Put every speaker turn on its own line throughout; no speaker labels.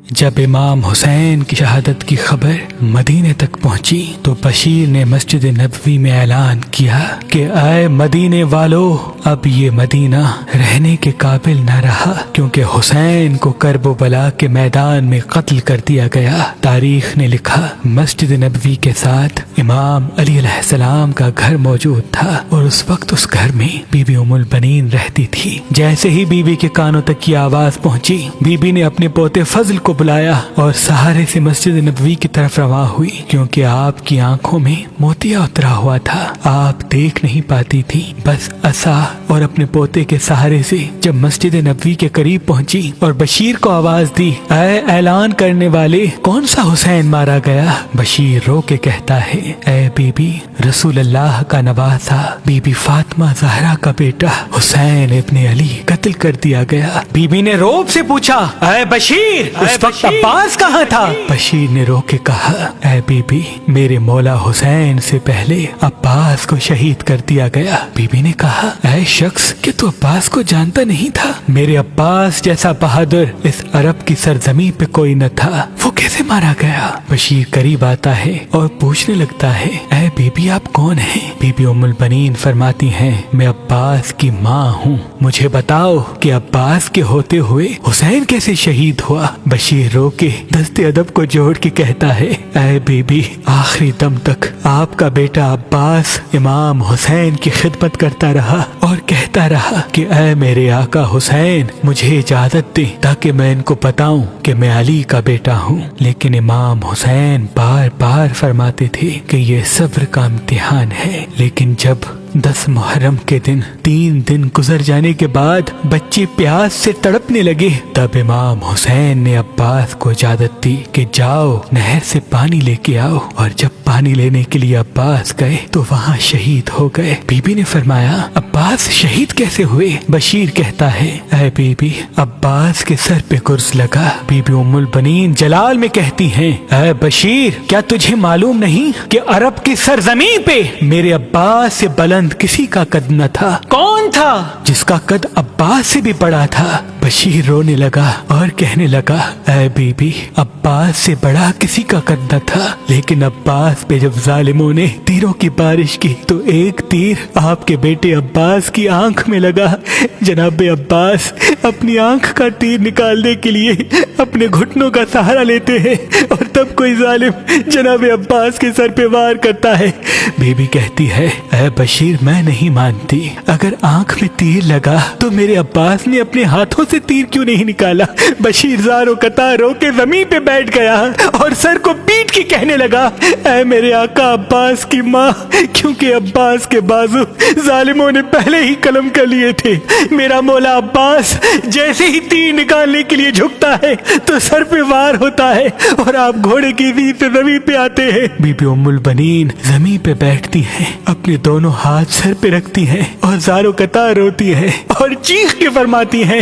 جب امام حسین کی شہادت کی خبر مدینے تک پہنچی تو بشیر نے مسجد نبوی میں اعلان کیا کہ اے مدینے والو، اب یہ مدینہ رہنے کے قابل نہ رہا، کیونکہ حسین کو کرب و بلا کے میدان میں قتل کر دیا گیا۔ تاریخ نے لکھا مسجد نبوی کے ساتھ امام علی علیہ السلام کا گھر موجود تھا، اور اس وقت اس گھر میں بی بی ام البنین رہتی تھی۔ جیسے ہی بی بی کے کانوں تک یہ آواز پہنچی، بی بی نے اپنے پوتے فضل کو بلایا اور سہارے سے مسجد نبوی کی طرف رواں ہوئی، کیونکہ آپ کی آنکھوں میں موتیا اترا ہوا تھا۔ آپ دیکھ نہیں پاتی تھی، بس عصا اور اپنے پوتے کے سہارے سے جب مسجد نبوی کے قریب پہنچی اور بشیر کو آواز دی، اے اعلان کرنے والے، کون سا حسین مارا گیا؟ بشیر رو کے کہتا ہے، اے بی بی، رسول اللہ کا نواسا بی بی فاطمہ زہرا کا بیٹا حسین ابن علی قتل کر دیا گیا۔ بی بی نے روب سے پوچھا، اے بشیر، اس وقت عباس کہاں تھا؟ بشیر نے رو کے کہا، اے بی بی، میرے مولا حسین سے پہلے عباس کو شہید کر دیا گیا۔ بی بی نے کہا، اے شخص، کہ تو عباس کو جانتا نہیں تھا؟ میرے عباس جیسا بہادر اس عرب کی سرزمین پہ کوئی نہ تھا، وہ کیسے مارا گیا؟ بشیر قریب آتا ہے اور پوچھنے لگتا ہے، اے بی بی، آپ کون ہیں؟ بی بی ام البنین فرماتی ہیں، میں عباس کی ماں ہوں، مجھے بتاؤ کہ عباس کے ہوتے ہوئے حسین کیسے شہید ہوا؟ بشیر رو کے دست ادب کو جوڑ کے کہتا ہے، اے بی بی، آخری دم تک آپ کا بیٹا عباس امام حسین کی خدمت کرتا رہا اور کہتا رہا کہ اے میرے آقا حسین، مجھے اجازت دے تاکہ میں ان کو بتاؤں کہ میں علی کا بیٹا ہوں۔ لیکن امام حسین بار بار فرماتے تھے کہ یہ صبر کا امتحان ہے۔ لیکن جب 10 محرم کے دن 3 دن گزر جانے کے بعد بچے پیاس سے تڑپنے لگے، تب امام حسین نے عباس کو اجازت دی کہ جاؤ نہر سے پانی لے کے آؤ، اور جب پانی لینے کے لیے عباس گئے تو وہاں شہید ہو گئے۔ بی بی نے فرمایا، عباس شہید کیسے ہوئے؟ بشیر کہتا ہے، اے بی بی، عباس کے سر پہ گرز لگا۔ بی بی ام البنین جلال میں کہتی ہیں، اے بشیر، کیا تجھے معلوم نہیں کہ عرب کی سرزمین پہ میرے عباس سے بلند کسی کا قد نہ تھا؟ کون تھا جس کا قد عباس سے بھی بڑا تھا؟ بشیر رونے لگا اور کہنے لگا، اے بی بی، عباس سے بڑا کسی کا قد نہ تھا، لیکن عباس پہ جب ظالموں نے تیروں کی بارش کی تو ایک تیر آپ کے بیٹے عباس کی آنکھ میں لگا۔ جناب عباس اپنی آنکھ کا تیر نکالنے کے لیے اپنے گھٹنوں کا سہارا لیتے ہیں، اور تب کوئی ظالم جناب عباس کے سر پہ وار کرتا ہے۔ بی بی کہتی ہے، اے بشیر، میں نہیں مانتی، اگر آنکھ میں تیر لگا تو میرے عباس نے اپنے ہاتھوں سے تیر کیوں نہیں نکالا؟ بشیر زارو قطار رو کے زمین پہ بیٹھ گیا اور سر کو پیٹ کے کہنے لگا، اے میرے آقا عباس کی ماں، کیونکہ عباس کے بازو ظالموں نے پہلے ہی قلم کر لیے تھے۔ میرا مولا عباس جیسے ہی تیر نکالنے کے لیے جھکتا ہے تو سر پہ وار ہوتا ہے اور آپ گھوڑے کی زیر سے زمین پہ آتے ہیں۔ بی بی ام البنین زمین پہ بیٹھتی ہیں، اپنے دونوں ہاتھ سر پہ رکھتی ہیں اور زارو قطار روتی ہیں اور چیخ کے فرماتی ہیں،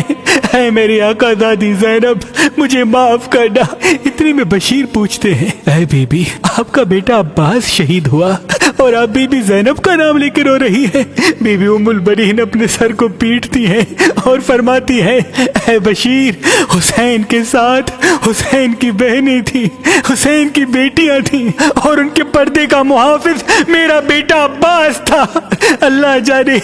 اے میرے آقا دادی زینب، مجھے معاف کرنا۔ اتنے میں بشیر پوچھتے ہیں، اے بی بی، آپ کا بیٹا عباس شہید ہوا اور آپ بی بی زینب کا نام لے کے رو رہی ہے؟ بی بی ام البنین اپنے سر کو پیٹتی ہیں اور فرماتی ہیں، اے بشیر، حسین کے ساتھ حسین کی بہنیں تھیں، حسین کی بیٹیاں تھیں، اور ان کے پردے کا محافظ میرا بیٹا عباس تھا۔ اللہ جانے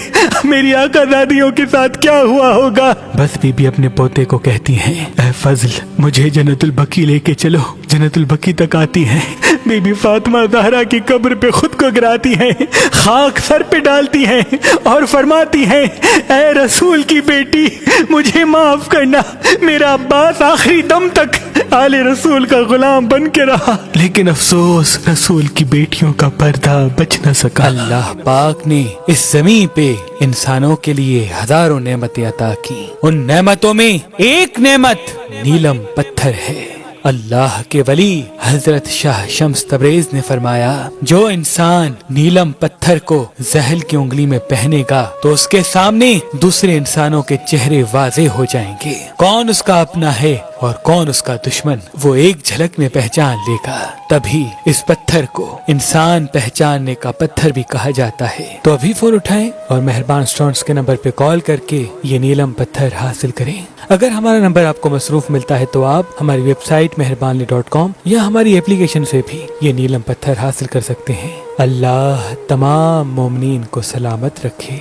میری آقا دادیوں کے ساتھ کیا ہوا ہوگا۔ بس بی بی اپنے پوتے کو کہتی ہیں، اے فضل، مجھے جنت البقیع لے کے چلو۔ جنت البقیع تک آتی ہیں، بی بی فاطمہ زہرا کی قبر پہ خود کو گراتی ہیں، خاک سر پہ ڈالتی ہیں اور فرماتی ہیں، اے رسول کی بیٹی، مجھے معاف کرنا، میرا عباس آخری دم تک آل رسول کا غلام بن کے رہا، لیکن افسوس رسول کی بیٹیوں کا پردہ بچ نہ سکا۔ اللہ پاک نے اس زمین پہ انسانوں کے لیے ہزاروں نعمتیں عطا کی، ان نعمتوں میں ایک نعمت نیلم پتھر ہے۔ اللہ کے ولی حضرت شاہ شمس تبریز نے فرمایا، جو انسان نیلم پتھر کو زحل کی انگلی میں پہنے گا تو اس کے سامنے دوسرے انسانوں کے چہرے واضح ہو جائیں گے۔ کون اس کا اپنا ہے اور کون اس کا دشمن وہ ایک جھلک میں پہچان لے گا۔ تبھی اس پتھر کو انسان پہچاننے کا پتھر بھی کہا جاتا ہے۔ تو ابھی فون اٹھائیں اور مہربان اسٹونز کے نمبر پہ کال کر کے یہ نیلم پتھر حاصل کریں۔ اگر ہمارا نمبر آپ کو مصروف ملتا ہے تو آپ ہماری ویب سائٹ meherbanli.com یا ہماری ایپلیکیشن سے بھی یہ نیلم پتھر حاصل کر سکتے ہیں۔ اللہ تمام مومنین کو سلامت رکھے۔